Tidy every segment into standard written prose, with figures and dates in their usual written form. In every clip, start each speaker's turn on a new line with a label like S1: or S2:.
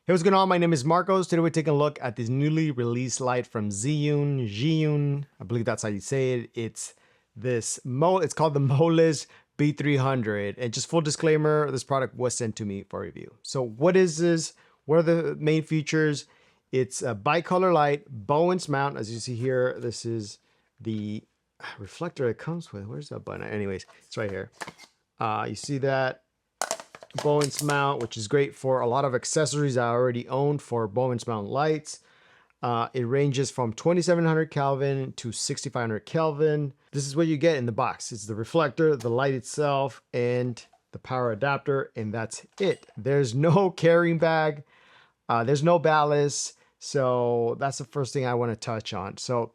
S1: Hey, what's going on? My name is Marcos. Today we're taking a look at this newly released light from Zhiyun. I believe that's how you say it. It's called the Molus B300. And just full disclaimer, this product was sent to me for review. So what is this? What are the main features? It's a bicolor light, Bowen's mount. As you see here, this is the reflector it comes with. Where's that button? Anyways, it's right here. You see that? Bowen's mount, which is great for a lot of accessories I already own for Bowen's mount lights. It ranges from 2700 Kelvin to 6500 Kelvin. This is what you get in the box. It's the reflector, the light itself, and the power adapter, and that's it. There's no carrying bag. There's no ballast. So that's the first thing I want to touch on. So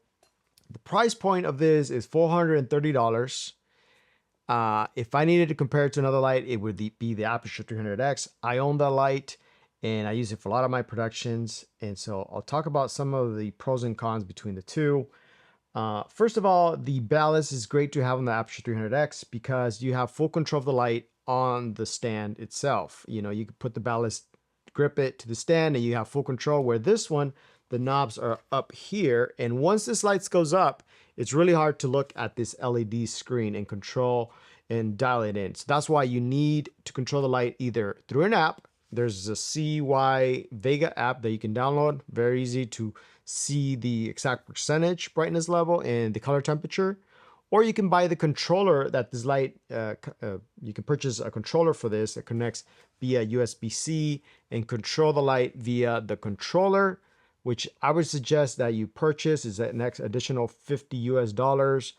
S1: the price point of this is $430. If I needed to compare it to another light, it would be the Aputure 300X. I own that light and I use it for a lot of my productions. And so I'll talk about some of the pros and cons between the two. First of all, the ballast is great to have on the Aputure 300X because you have full control of the light on the stand itself. You know, you can put the ballast, grip it to the stand, and you have full control, where this one, the knobs are up here. And once this light goes up, it's really hard to look at this LED screen and control and dial it in. So that's why you need to control the light either through an app. There's a CY Vega app that you can download. Very easy to see the exact percentage brightness level and the color temperature. Or you can buy the controller that this light, you can purchase a controller for this that connects via USB-C and control the light via the controller, which I would suggest that you purchase. Is that next additional $50 US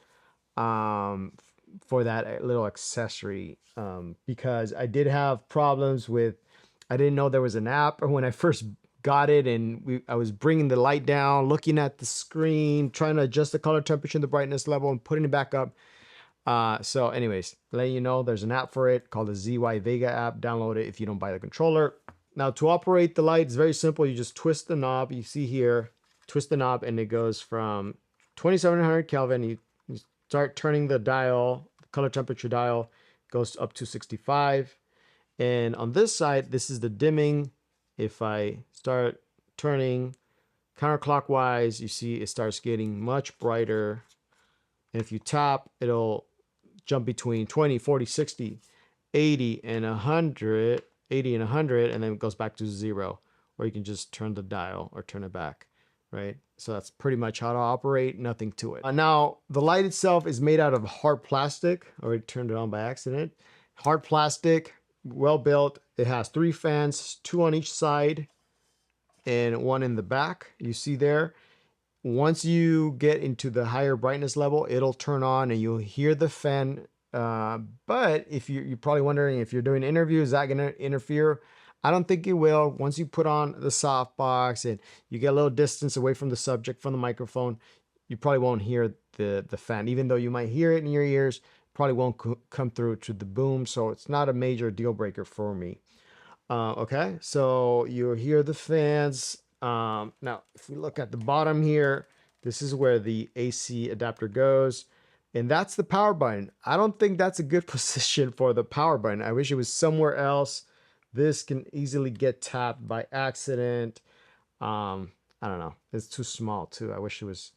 S1: for that little accessory, because I did have problems with, I didn't know there was an app when I first got it, and I was bringing the light down, looking at the screen, trying to adjust the color temperature and the brightness level and putting it back up. So anyways, letting you know there's an app for it called the ZY Vega app. Download it if you don't buy the controller. Now, to operate the light, it's very simple. You just twist the knob. You see here, twist the knob, and it goes from 2700 Kelvin. You start turning the dial, the color temperature dial, goes up to 65. And on this side, this is the dimming. If I start turning counterclockwise, you see it starts getting much brighter. And if you tap, it'll jump between 20, 40, 60, 80, and 100. 80 and 100, and then it goes back to 0, or you can just turn the dial or turn it back, right? So that's pretty much how to operate, nothing to it. Now, the light itself is made out of hard plastic. I already turned it on by accident. Hard plastic, well built. It has 3 fans, 2 on each side and 1 in the back. You see there. Once you get into the higher brightness level, it'll turn on and you'll hear the fan. But if you're probably wondering if you're doing interviews, is that going to interfere? I don't think it will. Once you put on the softbox and you get a little distance away from the subject, from the microphone, you probably won't hear the fan. Even though you might hear it in your ears, probably won't come through to the boom. So it's not a major deal breaker for me. Okay, so you hear the fans. Now, if we look at the bottom here, this is where the AC adapter goes. And that's the power button. I don't think that's a good position for the power button. I wish it was somewhere else. This can easily get tapped by accident. I don't know. It's too small too. I wish it was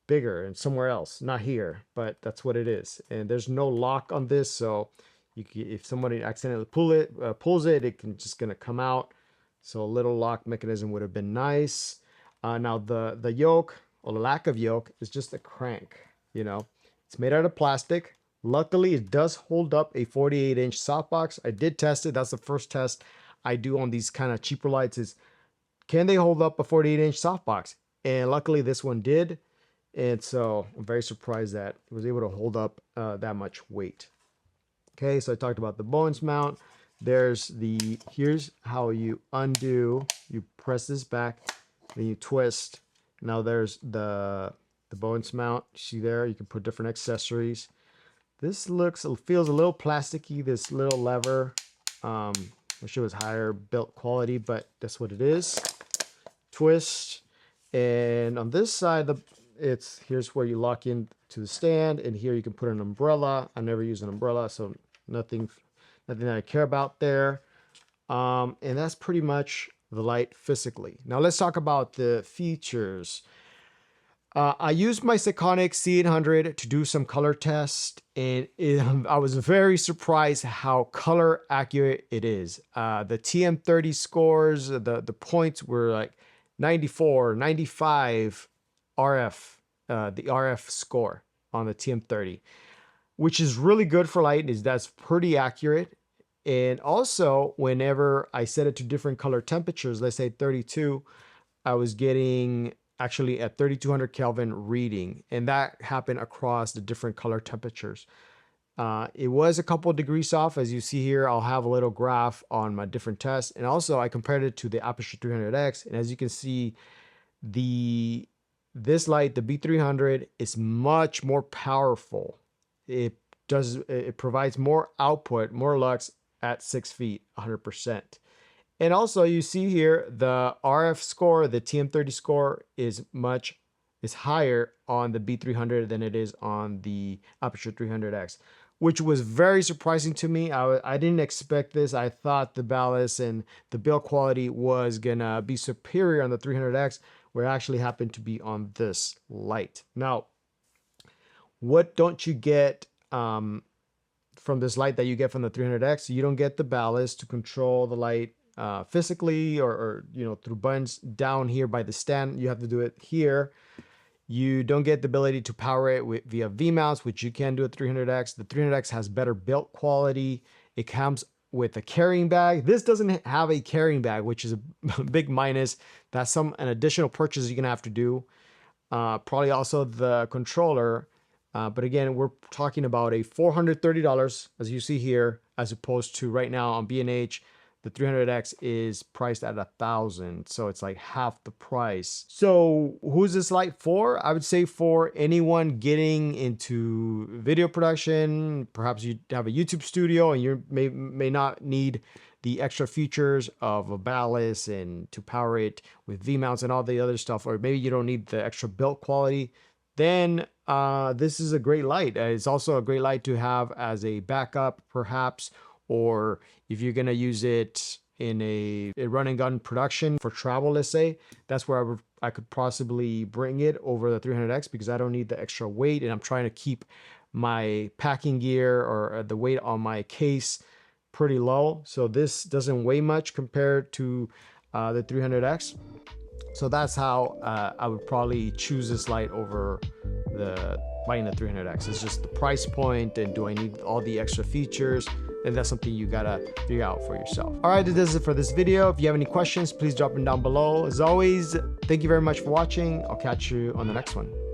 S1: bigger and somewhere else, not here, but that's what it is. And there's no lock on this, so if somebody accidentally pulls it, it can just gonna come out. So a little lock mechanism would have been nice. Now the yoke, or the lack of yoke, is just a crank, you know. It's made out of plastic. Luckily, it does hold up a 48-inch softbox. I did test it. That's the first test I do on these kind of cheaper lights is, can they hold up a 48-inch softbox? And luckily, this one did. And so I'm very surprised that it was able to hold up that much weight. Okay, so I talked about the Bowen's mount. Here's how you undo. You press this back, then you twist. Now there's the Bowen's mount. See there, you can put different accessories. This feels a little plasticky, this little lever. Wish it was higher built quality, but that's what it is. Twist. And on this side, here's where you lock in to the stand, and here you can put an umbrella. I never use an umbrella, so nothing that I care about there. And that's pretty much the light physically. Now let's talk about the features. I used my Sekonic C800 to do some color tests, and I was very surprised how color accurate it is. The TM30 scores, the points were like 94, 95 RF, the RF score on the TM30, which is really good for light. That's pretty accurate. And also, whenever I set it to different color temperatures, let's say 32, I was getting actually at 3200 Kelvin reading, and that happened across the different color temperatures. It was a couple of degrees off, as you see here. I'll have a little graph on my different tests, and also I compared it to the Aputure 300X, and as you can see, this light, the B300, is much more powerful. It provides more output, more lux at 6 feet, 100%. And also you see here the RF score, the TM30 score is higher on the B300 than it is on the Aputure 300X, which was very surprising to me. I didn't expect this. I thought the ballast and the build quality was gonna be superior on the 300X, where it actually happened to be on this light. Now, what don't you get from this light that you get from the 300X? You don't get the ballast to control the light physically or through buttons down here by the stand. You have to do it here. You don't get the ability to power it via V-mounts, which you can do at 300X. The 300X has better build quality. It comes with a carrying bag. This doesn't have a carrying bag, which is a big minus. That's an additional purchase you're gonna have to do. Probably also the controller. But again, we're talking about a $430, as you see here, as opposed to right now on B&H, the 300X is priced at $1,000, so it's like half the price. So who's this light for? I would say for anyone getting into video production. Perhaps you have a YouTube studio and you may not need the extra features of a ballast and to power it with V-mounts and all the other stuff, or maybe you don't need the extra build quality. Then this is a great light. It's also a great light to have as a backup, perhaps, or if you're gonna use it in a run and gun production for travel, let's say, that's where I could possibly bring it over the 300X, because I don't need the extra weight, and I'm trying to keep my packing gear or the weight on my case pretty low. So this doesn't weigh much compared to the 300X. So that's how I would probably choose this light over buying the 300X. It's just the price point, and do I need all the extra features? And that's something you gotta figure out for yourself. All right, this is it for this video. If you have any questions, please drop them down below. As always, thank you very much for watching. I'll catch you on the next one.